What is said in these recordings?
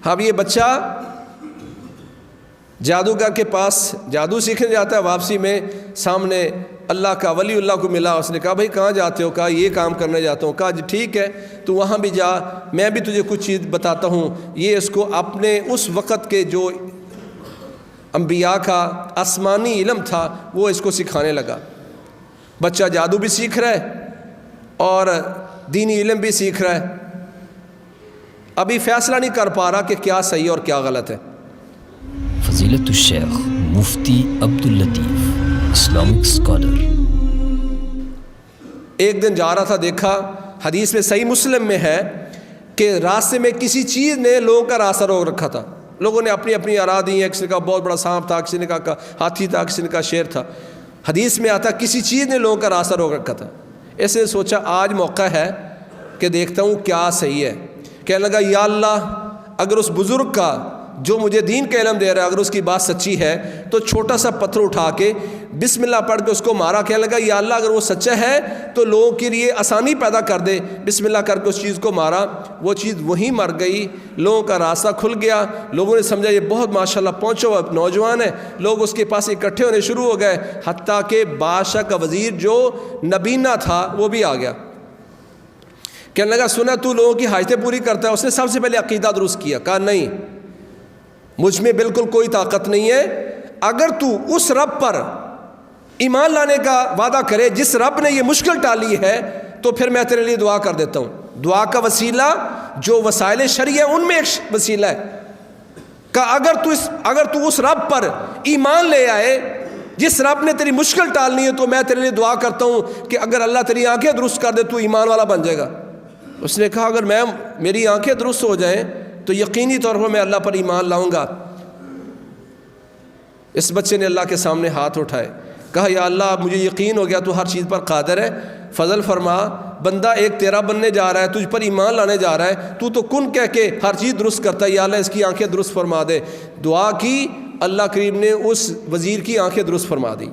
اب یہ بچہ جادوگر کے پاس جادو سیکھنے جاتا ہے، واپسی میں سامنے اللہ کا ولی اللہ کو ملا، اس نے کہا بھائی کہاں جاتے ہو؟ کہا یہ کام کرنے جاتا ہوں۔ کہا جی ٹھیک ہے تو وہاں بھی جا، میں بھی تجھے کچھ چیز بتاتا ہوں۔ یہ اس کو اپنے اس وقت کے جو انبیاء کا آسمانی علم تھا وہ اس کو سکھانے لگا۔ بچہ جادو بھی سیکھ رہا ہے اور دینی علم بھی سیکھ رہا ہے، ابھی فیصلہ نہیں کر پا رہا کہ کیا صحیح اور کیا غلط ہے۔ فضیلت الشیخ مفتی عبداللطیف اسلامک اسکالر۔ ایک دن جا رہا تھا، دیکھا حدیث میں صحیح مسلم میں ہے کہ راستے میں کسی چیز نے لوگوں کا راستہ روک رکھا تھا، لوگوں نے اپنی اپنی آراء دی ہیں، کسی نے کہا بہت بڑا سانپ تھا، کسی نے کہا ہاتھی تھا، کسی نے کہا شیر تھا۔ حدیث میں آتا کسی چیز نے لوگوں کا راستہ روک رکھا تھا۔ اس نے سوچا آج موقع ہے کہ دیکھتا ہوں کیا صحیح ہے۔ کہنے لگا یا اللہ اگر اس بزرگ کا جو مجھے دین کا علم دے رہا ہے اگر اس کی بات سچی ہے تو چھوٹا سا پتھر اٹھا کے بسم اللہ پڑھ کے اس کو مارا۔ کہنے لگا یا اللہ اگر وہ سچا ہے تو لوگوں کے لیے آسانی پیدا کر دے، بسم اللہ کر کے اس چیز کو مارا، وہ چیز وہیں مر گئی، لوگوں کا راستہ کھل گیا، لوگوں نے سمجھا یہ بہت ماشاءاللہ پہنچا ہوا نوجوان ہے، لوگ اس کے پاس اکٹھے ہونے شروع ہو گئے، حتیٰ کہ بادشاہ کا وزیر جو نبینا تھا وہ بھی آ گیا۔ کہنے لگا سنا تو لوگوں کی حاجتیں پوری کرتا ہے۔ اس نے سب سے پہلے عقیدہ درست کیا، کہا نہیں مجھ میں بالکل کوئی طاقت نہیں ہے، اگر تو اس رب پر ایمان لانے کا وعدہ کرے جس رب نے یہ مشکل ٹالی ہے تو پھر میں تیرے لیے دعا کر دیتا ہوں۔ دعا کا وسیلہ جو وسائل شرعیہ ان میں ایک وسیلہ ہے، کہ اگر تو اس رب پر ایمان لے آئے جس رب نے تیری مشکل ٹالنی ہے تو میں تیرے لیے دعا کرتا ہوں کہ اگر اللہ تیری آنکھیں درست کر دے تو ایمان والا بن جائے گا۔ اس نے کہا اگر میری آنکھیں درست ہو جائیں تو یقینی طور پر میں اللہ پر ایمان لاؤں گا۔ اس بچے نے اللہ کے سامنے ہاتھ اٹھائے، کہا یا اللہ مجھے یقین ہو گیا تو ہر چیز پر قادر ہے، فضل فرما، بندہ ایک تیرا بننے جا رہا ہے، تجھ پر ایمان لانے جا رہا ہے، تو کن کہہ کے ہر چیز درست کرتا ہے، یا اللہ اس کی آنکھیں درست فرما دے۔ دعا کی، اللہ کریم نے اس وزیر کی آنکھیں درست فرما دی۔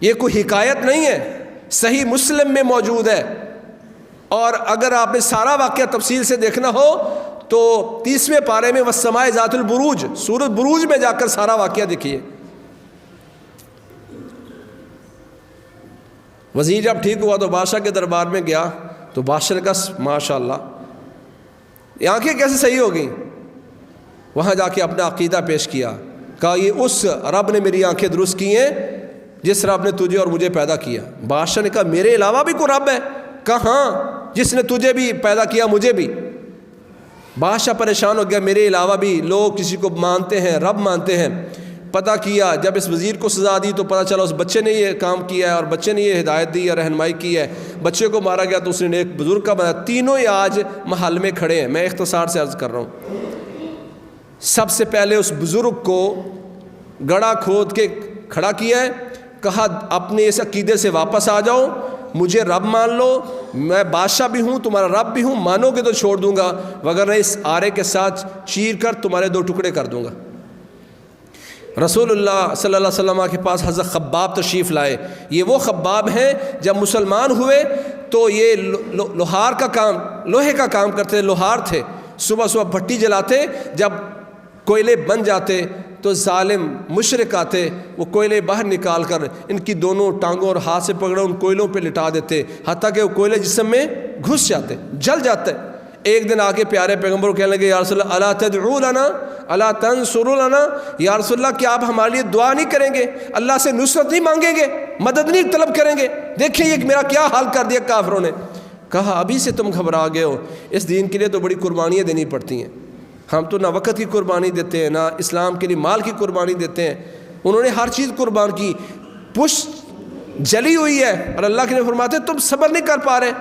یہ کوئی حکایت نہیں ہے، صحیح مسلم میں موجود ہے، اور اگر آپ نے سارا واقعہ تفصیل سے دیکھنا ہو تو 30ویں پارے میں والسماء ذات البروج، سورۃ بروج میں جا کر سارا واقعہ دیکھیے۔ وزیر جب ٹھیک ہوا تو بادشاہ کے دربار میں گیا تو بادشاہ نے کہا ماشاءاللہ یہ آنکھیں کیسے صحیح ہو گئیں؟ وہاں جا کے اپنا عقیدہ پیش کیا، کہا یہ اس رب نے میری آنکھیں درست کی ہیں جس رب نے تجھے اور مجھے پیدا کیا۔ بادشاہ نے کہا میرے علاوہ بھی کوئی رب ہے؟ کہا ہاں، جس نے تجھے بھی پیدا کیا مجھے بھی۔ بادشاہ پریشان ہو گیا، میرے علاوہ بھی لوگ کسی کو مانتے ہیں، رب مانتے ہیں۔ پتہ کیا، جب اس وزیر کو سزا دی تو پتہ چلا اس بچے نے یہ کام کیا ہے اور بچے نے یہ ہدایت دی اور رہنمائی کی ہے، بچے کو مارا گیا تو اس نے ایک بزرگ کا بنایا۔ تینوں ہی آج محل میں کھڑے ہیں، میں اختصار سے عرض کر رہا ہوں۔ سب سے پہلے اس بزرگ کو گڑھا کھود کے کھڑا کیا ہے، کہا اپنے اس عقیدے سے واپس آ جاؤ، مجھے رب مان لو، میں بادشاہ بھی ہوں تمہارا رب بھی ہوں، مانو گے تو چھوڑ دوں گا وگرنہ اس آرے کے ساتھ چیر کر تمہارے 2 ٹکڑے کر دوں گا۔ رسول اللہ صلی اللہ علیہ وسلم کے پاس حضرت خباب تشریف لائے۔ یہ وہ خباب ہیں جب مسلمان ہوئے تو یہ لوہے کا کام کرتے، لوہار تھے، صبح صبح بھٹی جلاتے، جب کوئلے بن جاتے تو ظالم مشرک آتے، وہ کوئلے باہر نکال کر ان کی دونوں ٹانگوں اور ہاتھ سے پکڑے ان کوئلوں پہ لٹا دیتے، حتیٰ کہ وہ کوئلے جسم میں گھس جاتے، جل جاتے۔ ایک دن آگے پیارے پیغمبر کو کہنے لگے یا رسول اللہ الا تدعو لنا الا تنصر لنا، یا رسول اللہ کیا آپ ہمارے لیے دعا نہیں کریں گے، اللہ سے نصرت نہیں مانگیں گے، مدد نہیں طلب کریں گے؟ دیکھیں یہ میرا کیا حال کر دیا کافروں نے۔ کہا ابھی سے تم گھبرا گئے ہو، اس دین کے لیے تو بڑی قربانیاں دینی پڑتی ہیں، ہم تو نہ وقت کی قربانی دیتے ہیں نہ اسلام کے لیے مال کی قربانی دیتے ہیں، انہوں نے ہر چیز قربان کی، پشت جلی ہوئی ہے، اور اللہ کے نبی فرماتے تم صبر نہیں کر پا رہے،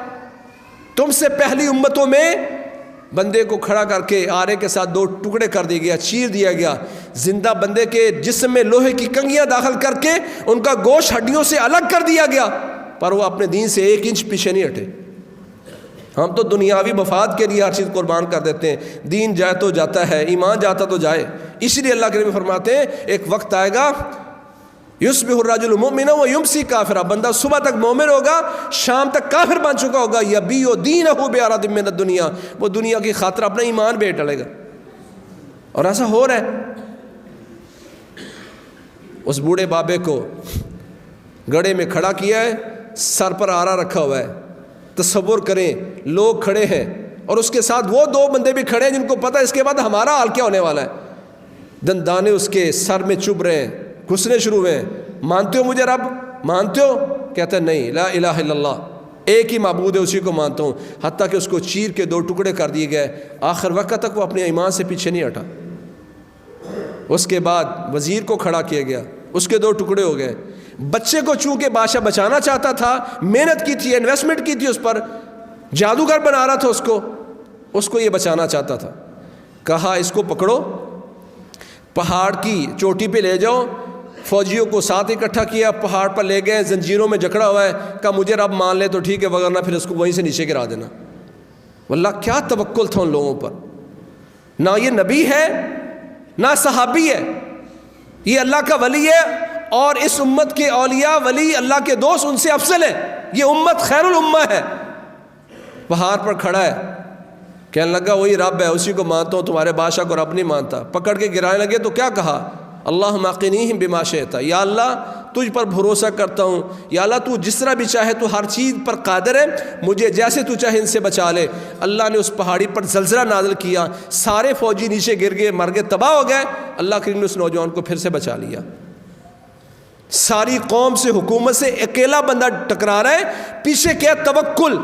تم سے پہلی امتوں میں بندے کو کھڑا کر کے آرے کے ساتھ 2 ٹکڑے کر دیا گیا، چیر دیا گیا، زندہ بندے کے جسم میں لوہے کی کنگیاں داخل کر کے ان کا گوشت ہڈیوں سے الگ کر دیا گیا، پر وہ اپنے دین سے 1 انچ پیچھے نہیں ہٹے۔ ہم تو دنیاوی مفاد کے لیے ہر چیز قربان کر دیتے ہیں، دین جائے تو جاتا ہے، ایمان جاتا تو جائے، اس لیے اللہ کے نبی فرماتے ہیں ایک وقت آئے گا یصبح الرجل مؤمنا ویمسی کافرا، بندہ صبح تک مومن ہوگا شام تک کافر بن چکا ہوگا، یبیع دینہ بعرض من الدنیا، وہ دنیا کی خاطر اپنا ایمان بیچ ڈالے گا۔ اور ایسا ہو رہا ہے. اس بوڑھے بابے کو گڑھے میں کھڑا کیا ہے, سر پر آرا رکھا ہوا ہے. تصور کریں لوگ کھڑے ہیں اور اس کے ساتھ وہ 2 بندے بھی کھڑے ہیں جن کو پتہ ہے اس کے بعد ہمارا حال کیا ہونے والا ہے. دندانے اس کے سر میں چبھ رہے ہیں, گھسنے شروع ہوئے ہیں. مانتے ہو مجھے رب؟ مانتے ہو؟ کہتا ہے نہیں, لا الہ الا اللہ, ایک ہی معبود ہے, اسی کو مانتا ہوں. حتیٰ کہ اس کو چیر کے 2 ٹکڑے کر دیے گئے. آخر وقت تک وہ اپنے ایمان سے پیچھے نہیں ہٹا. اس کے بعد وزیر کو کھڑا کیا گیا, اس کے 2 ٹکڑے ہو گئے. بچے کو چونکہ بادشاہ بچانا چاہتا تھا, محنت کی تھی, انویسٹمنٹ کی تھی اس پر, جادوگر بنا رہا تھا اس کو یہ بچانا چاہتا تھا. کہا اس کو پکڑو, پہاڑ کی چوٹی پہ لے جاؤ. فوجیوں کو ساتھ اکٹھا کیا, پہاڑ پر لے گئے, زنجیروں میں جکڑا ہوا ہے. کہا مجھے رب مان لے تو ٹھیک ہے, وگرنہ پھر اس کو وہیں سے نیچے گرا دینا. واللہ کیا توکل تھا ان لوگوں پر. نہ یہ نبی ہے نہ صحابی ہے, یہ اللہ کا ولی ہے, اور اس امت کے اولیاء ولی اللہ کے دوست ان سے افضل ہے. یہ امت خیر الامہ ہے. پہاڑ پر کھڑا ہے, کہنے لگا وہی رب ہے, اسی کو مانتا ہوں, تمہارے بادشاہ کو رب نہیں مانتا. پکڑ کے گرانے لگے تو کیا کہا, اللہم اقنیہم بما شئت, یا اللہ تجھ پر بھروسہ کرتا ہوں, یا اللہ تو جس طرح بھی چاہے تو ہر چیز پر قادر ہے, مجھے جیسے تو چاہے ان سے بچا لے. اللہ نے اس پہاڑی پر زلزلہ نازل کیا, سارے فوجی نیچے گر گئے, مر گئے, تباہ ہو گئے. اللہ کریم نے اس نوجوان کو پھر سے بچا لیا. ساری قوم سے, حکومت سے اکیلا بندہ ٹکرا رہا ہے, پیچھے کیا توکل.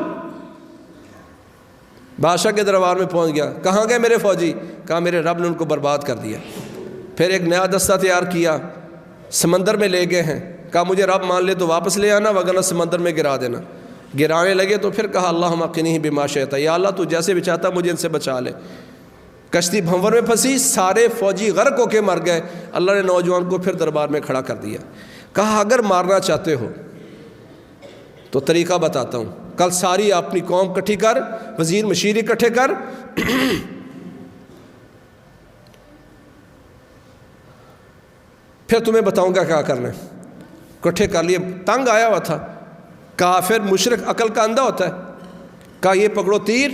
بادشاہ کے دربار میں پہنچ گیا, کہاں گئے میرے فوجی؟ کہا میرے رب نے ان کو برباد کر دیا. پھر ایک نیا دستہ تیار کیا, سمندر میں لے گئے ہیں. کہا مجھے رب مان لے تو واپس لے آنا, وگرنہ سمندر میں گرا دینا. گرانے لگے تو پھر کہا اللہم اقنیہم بما شئت, یا اللہ تو جیسے بھی چاہتا مجھے ان سے بچا لے. کشتی بھنور میں پھنسی, سارے فوجی غرق ہو کے مر گئے. اللہ نے نوجوان کو پھر دربار میں کھڑا کر دیا. کہا اگر مارنا چاہتے ہو تو طریقہ بتاتا ہوں. کل ساری اپنی قوم اکٹھی کر, وزیر مشیر اکٹھے کر, پھر تمہیں بتاؤں گا کیا کرنا ہے. اکٹھے کر لیے, تنگ آیا ہوا تھا. کافر مشرک عقل کا اندھا ہوتا ہے. کہا یہ پکڑو تیر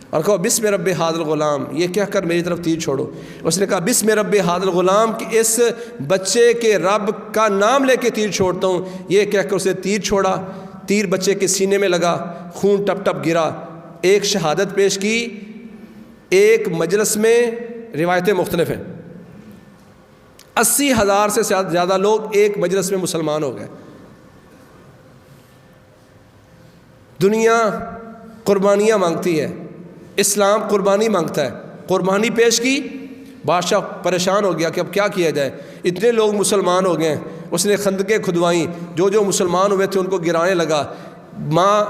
اور کہو بسم رب ھذا الغلام, یہ کہہ کر میری طرف تیر چھوڑو. اس نے کہا بسم رب ھذا الغلام, کہ اس بچے کے رب کا نام لے کے تیر چھوڑتا ہوں. یہ کہہ کر اسے تیر چھوڑا. تیر بچے کے سینے میں لگا, خون ٹپ ٹپ گرا. ایک شہادت پیش کی. ایک مجلس میں روایتیں مختلف ہیں, 80,000 سے زیادہ لوگ ایک مجلس میں مسلمان ہو گئے. دنیا قربانیاں مانگتی ہے, اسلام قربانی مانگتا ہے. قربانی پیش کی, بادشاہ پریشان ہو گیا کہ اب کیا کیا جائے, اتنے لوگ مسلمان ہو گئے. اس نے خندقیں کھدوائیں, جو مسلمان ہوئے تھے ان کو گرانے لگا. ماں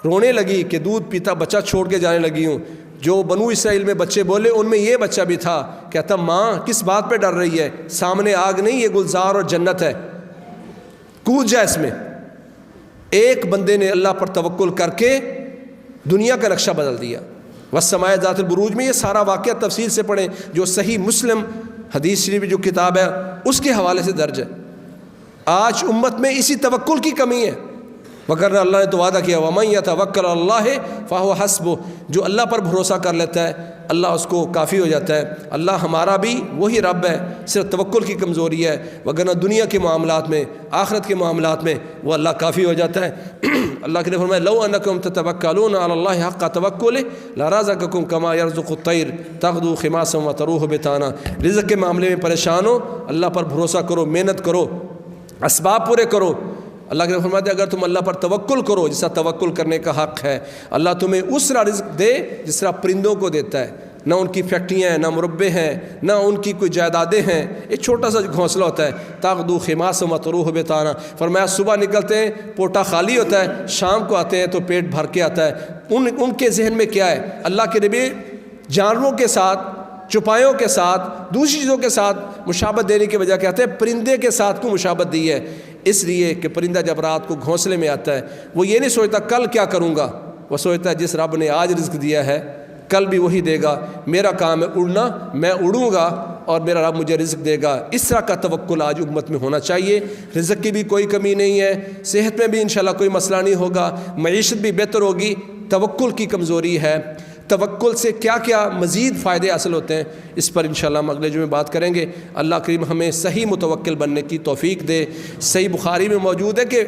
رونے لگی کہ دودھ پیتا بچہ چھوڑ کے جانے لگی ہوں. جو بنو اسرائیل میں بچے بولے ان میں یہ بچہ بھی تھا. کہتا ماں کس بات پہ ڈر رہی ہے, سامنے آگ نہیں, یہ گلزار اور جنت ہے, کود جا اس میں. ایک بندے نے اللہ پر توکل کر کے دنیا کا نقشہ بدل دیا. والسماء ذات البروج میں یہ سارا واقعہ تفصیل سے پڑھیں, جو صحیح مسلم حدیث شریف جو کتاب ہے اس کے حوالے سے درج ہے. آج امت میں اسی توکل کی کمی ہے, وگرنہ اللہ نے تو وعدہ کیا وَمَن يَتَوَكَّلْ عَلَى اللَّهِ فَهُوَ حَسْبُهُ, جو اللہ پر بھروسہ کر لیتا ہے اللہ اس کو کافی ہو جاتا ہے. اللہ ہمارا بھی وہی رب ہے, صرف توکل کی کمزوری ہے, وگرنہ دنیا کے معاملات میں, آخرت کے معاملات میں وہ اللہ کافی ہو جاتا ہے. اللہ کے نے فرمایا لو انکم تتوکلون علی اللہ حق توکلہ لرزقکم کما یرزق الطیر تغدو خماسا وتروح بطانا. رزق کے معاملے میں پریشان ہو, اللہ پر بھروسہ کرو, محنت کرو, اسباب پورے کرو. اللہ کے نے فرمایا اگر تم اللہ پر توکل کرو جس طرح توکل کرنے کا حق ہے, اللہ تمہیں اس طرح رزق دے جس طرح پرندوں کو دیتا ہے. نہ ان کی فیکٹریاں ہیں, نہ مربے ہیں, نہ ان کی کوئی جائیدادیں ہیں, ایک چھوٹا سا گھونسلہ ہوتا ہے. تغدو خماسا وتروح بطانا, فرمایا صبح نکلتے ہیں پوٹا خالی ہوتا ہے, شام کو آتے ہیں تو پیٹ بھر کے آتا ہے. ان کے ذہن میں کیا ہے, اللہ کے نبی جانوروں کے ساتھ, چپایوں کے ساتھ, دوسری چیزوں کے ساتھ مشابہت دینے کی وجہ کہتے ہیں پرندے کے ساتھ کیوں مشابہت دی ہے. اس لیے کہ پرندہ جب رات کو گھونسلے میں آتا ہے وہ یہ نہیں سوچتا کل کیا کروں گا, وہ سوچتا ہے جس رب نے آج رزق دیا ہے کل بھی وہی دے گا, میرا کام ہے اڑنا, میں اڑوں گا اور میرا رب مجھے رزق دے گا. اس طرح کا توکل آج امت میں ہونا چاہیے. رزق کی بھی کوئی کمی نہیں ہے, صحت میں بھی انشاءاللہ کوئی مسئلہ نہیں ہوگا, معیشت بھی بہتر ہوگی. توکل کی کمزوری ہے. توکل سے کیا کیا مزید فائدے حاصل ہوتے ہیں، اس پر انشاءاللہ ہم اگلے جمعے بات کریں گے۔ اللہ کریم ہمیں صحیح متوکل بننے کی توفیق دے۔ صحیح بخاری میں موجود ہے کہ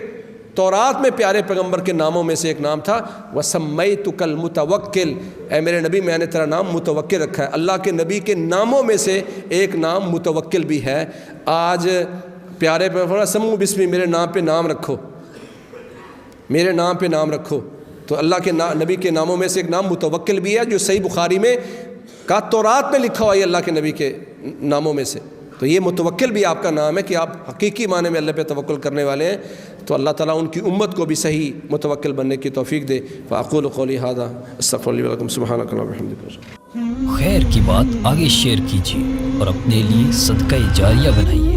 تورات میں پیارے پیغمبر کے ناموں میں سے ایک نام تھا وَسَمَّيْتُكَ الْمُتَوَكِّلِ، اے میرے نبی میں نے تیرا نام متوکل رکھا ہے۔ اللہ کے نبی کے ناموں میں سے ایک نام متوکل بھی ہے۔ آج پیارے پیغمبر سمو بسمی، میرے نام پہ نام رکھو، میرے نام پہ نام رکھو۔ تو اللہ کے نبی کے ناموں میں سے ایک نام متوکل بھی ہے، جو صحیح بخاری میں کا تورات میں لکھا ہوا ہے اللہ کے نبی کے ناموں میں سے۔ تو یہ متوکل بھی آپ کا نام ہے کہ آپ حقیقی معنی میں اللہ پہ توکل کرنے والے ہیں۔ تو اللہ تعالیٰ ان کی امت کو بھی صحیح متوکل بننے کی توفیق دے۔ فاقول قولی ھذا استغفر اللہ ولکم سبحانک اللہم وبحمدک۔ خیر کی بات آگے شیئر کیجیے اور اپنے لیے صدقہ جاریہ بنائیے۔